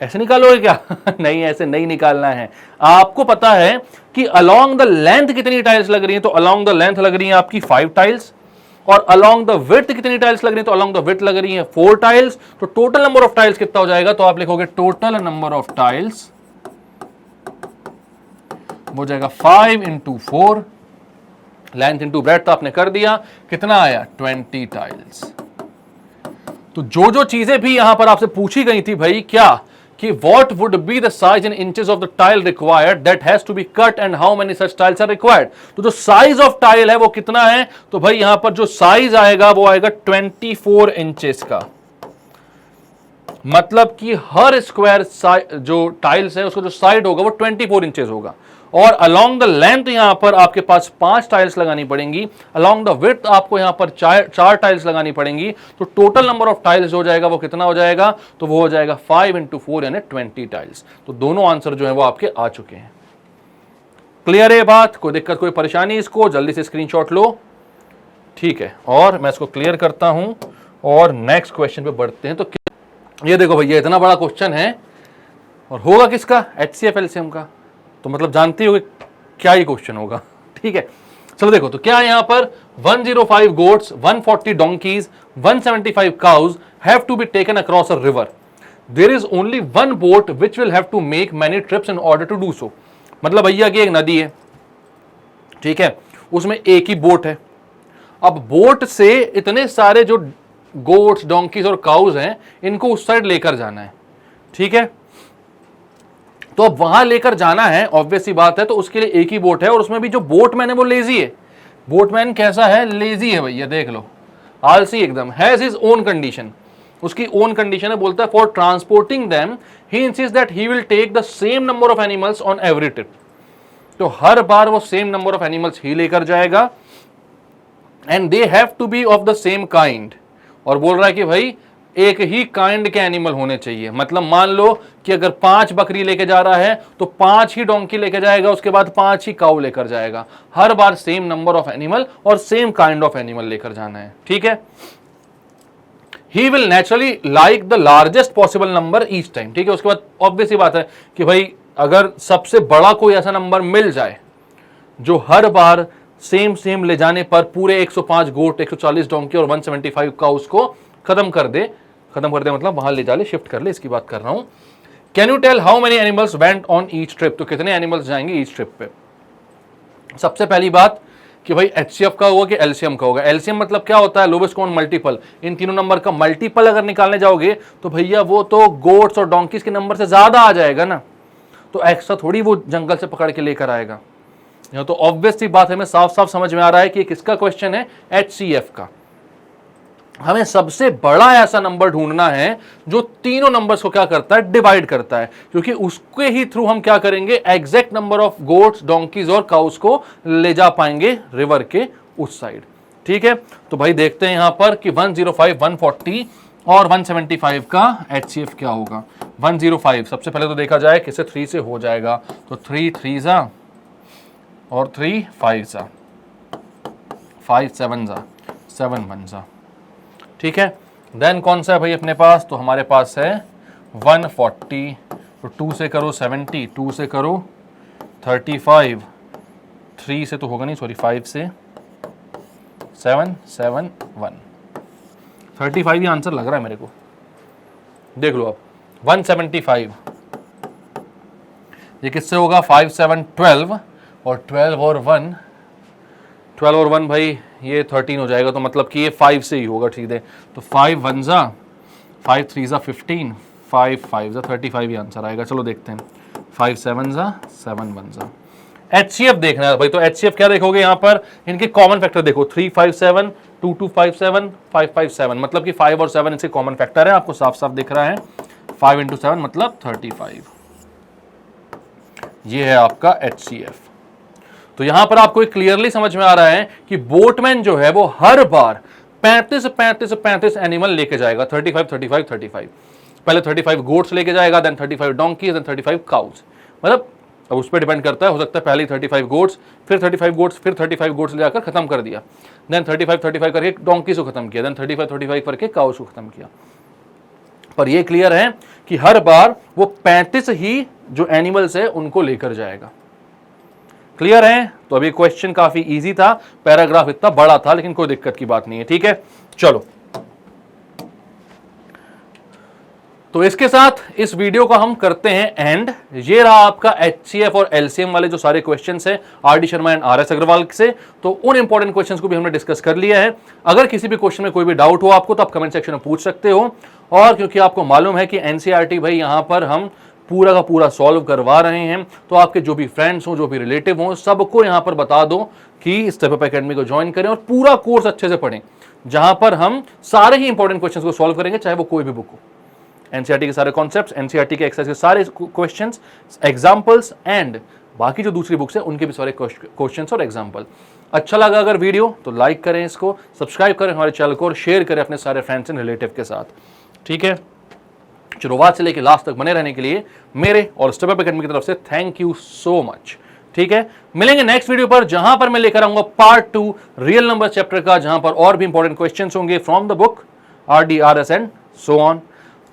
ऐसे निकालोगे क्या? नहीं, ऐसे नहीं निकालना है। आपको पता है कि अलोंग द लेंथ कितनी टाइल्स लग रही हैं, तो अलोंग द लेंथ लग रही है आपकी 5 टाइल्स, और अलोंग द विड्थ कितनी टाइल्स लग रही है, तो अलोंग द विड्थ लग रही है 4 टाइल्स। तो टोटल नंबर ऑफ टाइल्स कितना हो जाएगा, तो आप लिखोगे टोटल नंबर ऑफ टाइल्स हो जाएगा 5 इंटू 4, लेंथ इंटू ब्रेड्थ तो आपने कर दिया, कितना आया 20 टाइल्स। तो जो जो चीजें भी यहां पर आपसे पूछी गई थी भाई, क्या कि what would be the size in inches of the tile required that has to be cut and how many such tiles are required। तो जो साइज ऑफ टाइल है वो कितना है, तो भाई यहां पर जो साइज आएगा वो आएगा 24 इंचेस का। मतलब कि हर स्क्वायर जो टाइल्स है उसका जो साइड होगा वो 24 इंचेस होगा। और अलोंग द लेंथ यहां पर आपके पास 5 टाइल्स लगानी पड़ेंगी, अलोंग द विड्थ आपको यहां पर 4 टाइल्स लगानी पड़ेंगी। तो टोटल नंबर ऑफ टाइल्स हो जाएगा वो कितना हो जाएगा, तो वो हो जाएगा 5 इंटू 4 यानी 20 टाइल्स। तो दोनों आंसर जो है वो आपके आ चुके हैं। क्लियर है बात? कोई दिक्कत कोई परेशानी? इसको जल्दी से स्क्रीनशॉट लो। ठीक है, और मैं इसको क्लियर करता हूं और नेक्स्ट क्वेश्चन पे बढ़ते हैं। तो ये देखो भैया, इतना बड़ा क्वेश्चन है और होगा किसका, HCF LCM का। तो मतलब जानते हो क्या ही क्वेश्चन होगा। ठीक है, चलो देखो तो क्या है यहां पर 105 goats, 140 donkeys, 175 cows have to be taken across a river. There is only one boat which will have to make many trips in order to do so. मतलब भैया की एक नदी है, ठीक है, उसमें एक ही बोट है। अब बोट से इतने सारे जो गोट्स, डोंकीज और काउज हैं इनको उस साइड लेकर जाना है। ठीक है, तो अब वहां लेकर जाना है, ऑब्वियस सी बात है, तो उसके लिए एक ही बोट है। और उसमें भी जो बोटमैन है वो लेजी है। बोटमैन कैसा है, लेजी है भैया, देख लो, आलसी एकदम, हैज हिज ओन कंडीशन। उसकी ओन कंडीशन है, बोलता है for transporting them he insist that he will take the same number of animals on every trip. तो हर बार वो सेम नंबर ऑफ एनिमल्स ही लेकर जाएगा and they have to be of the same kind. और बोल रहा है कि भाई एक ही काइंड के एनिमल होने चाहिए। मतलब मान लो कि अगर 5 बकरी लेके जा रहा है तो 5 ही डोंकी लेके जाएगा, उसके बाद 5 ही काऊ लेकर जाएगा। हर बार सेम नंबर ऑफ एनिमल और सेम काइंड ऑफ एनिमल लेकर जाना है। ठीक है, he will naturally like the largest possible number each time. ठीक है, उसके बाद ऑब्वियस ही बात है कि भाई अगर सबसे बड़ा कोई ऐसा नंबर मिल जाए जो हर बार सेम ले जाने पर पूरे 105 गोट, 140 डोंकी और 175 का उसको खत्म कर दे मतलब वहां ले जा ले, शिफ्ट कर ले, इसकी बात कर रहा हूं। Can you tell how many animals went on each trip. तो कितने एनिमल्स जाएंगे ईच ट्रिप पे। सबसे पहली बात कि भाई HCF का होगा कि LCM का होगा। LCM मतलब क्या होता है, लोवेस्ट कॉमन मल्टीपल। इन तीनों नंबर का मल्टीपल अगर निकालने जाओगे तो भैया वो तो गोट्स और डोंकीज के नंबर से ज्यादा आ जाएगा ना, तो एक्स्ट्रा थोड़ी वो जंगल से पकड़ के लेकर आएगा। यह तो ऑब्वियस सी बात है, हमें साफ साफ समझ में आ रहा है कि किसका क्वेश्चन है, HCF का। हमें सबसे बड़ा ऐसा नंबर ढूंढना है जो तीनों नंबर्स को क्या करता है, डिवाइड करता है, क्योंकि उसके ही थ्रू हम क्या करेंगे, exact number of goats, donkey's और काउस को ले जा पाएंगे रिवर के उस साइड। ठीक है, तो भाई देखते हैं यहां पर कि 105, 140 और 175 का HCF क्या होगा। 105 सबसे पहले तो देखा जाए किसे 3 से हो जाएगा, तो 3 3 जा और 3 5 जा, 5 7 जा, 7 1 जा। ठीक है, देन कौन सा है भाई अपने पास, तो हमारे पास है 140, तो 2 से करो 70, 2 से करो 35, 3 से तो होगा नहीं, सॉरी 5 से 7 7 1, 35 ही आंसर लग रहा है मेरे को। देख लो अब 175 ये किससे होगा, 5 7 12 और 12 और 1, 12 और 1 भाई ये 13 हो जाएगा, तो मतलब कि ये 5 से ही होगा। ठीक है, तो 5 1 जा, 5 3 जा 15, 5 5 जा 35 ही आंसर आएगा। चलो देखते हैं, 5 7 जा 7 1 जा, HCF देखना है भाई, तो HCF क्या देखोगे यहां पर, इनके कॉमन फैक्टर देखो 357, 2257, 557, मतलब कि 5 और 7 इनसे कॉमन फैक्टर है, आपको साफ साफ दिख रहा है। 5 × 7 मतलब 35, ये है आपका HCF। तो यहां पर आपको क्लियरली समझ में आ रहा है कि बोटमैन जो है वो हर बार 35 एनिमल लेके जाएगा, 35। पहले 35 गोट्स लेके जाएगा, देन 35 डोंकीज, देन 35 काउज। मतलब अब उस पर डिपेंड करता है, हो सकता है पहले 35 गोट्स, फिर 35 गोट्स, फिर 35 गोट्स ले जाकर खत्म कर दिया, देन 35 करके डोंकीज को खत्म किया, देन 35 करके काउज को खत्म किया। पर ये क्लियर है कि हर बार वो 35 ही जो एनिमल्स है उनको लेकर जाएगा। क्लियर है? तो अभी क्वेश्चन काफी इजी था, पैराग्राफ इतना बड़ा था, लेकिन कोई दिक्कत की बात नहीं है। ठीक है, चलो तो इसके साथ इस वीडियो का हम करते हैं एंड। ये रहा आपका HCF और LCM वाले जो सारे क्वेश्चंस हैं RD Sharma and RS Agarwal से। तो उन इंपॉर्टेंट क्वेश्चंस को भी हमने डिस्कस कर लिया है। अगर किसी भी क्वेश्चन में कोई भी डाउट हो आपको तो आप कमेंट सेक्शन में पूछ सकते हो। और क्योंकि आपको मालूम है कि NCERT भाई यहां पर हम पूरा का पूरा सॉल्व करवा रहे हैं, तो आपके जो भी फ्रेंड्स हो, जो भी रिलेटिव हो, सबको यहां पर बता दो कि स्टेप अप एकेडमी को ज्वाइन करें और पूरा कोर्स अच्छे से पढ़ें, जहां पर हम सारे ही इंपॉर्टेंट क्वेश्चंस को सॉल्व करेंगे, चाहे वो कोई भी बुक हो। NCERT के सारे कॉन्सेप्ट्स, NCERT के एक्सरसाइज के सारे क्वेश्चंस, एग्जांपल्स एंड बाकी जो दूसरी बुक्स है उनके भी सारे क्वेश्चंस और एग्जांपल। अच्छा लगा अगर वीडियो तो लाइक करें, इसको सब्सक्राइब करें हमारे चैनल को और शेयर करें अपने सारे फ्रेंड्स एंड रिलेटिव के साथ। ठीक है, शुरुआत से लेकर लास्ट तक बने रहने के लिए मेरे और स्टेप अप एकेडमी की तरफ से थैंक यू सो मच। ठीक है, मिलेंगे नेक्स्ट वीडियो पर, जहां पर मैं लेकर आऊंगा पार्ट 2 रियल नंबर चैप्टर का, जहां पर और भी इंपॉर्टेंट क्वेश्चंस होंगे from the book RD, RS and so on.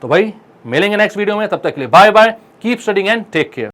तो भाई मिलेंगे नेक्स्ट वीडियो में, तब तक के लिए bye bye, keep studying and take care.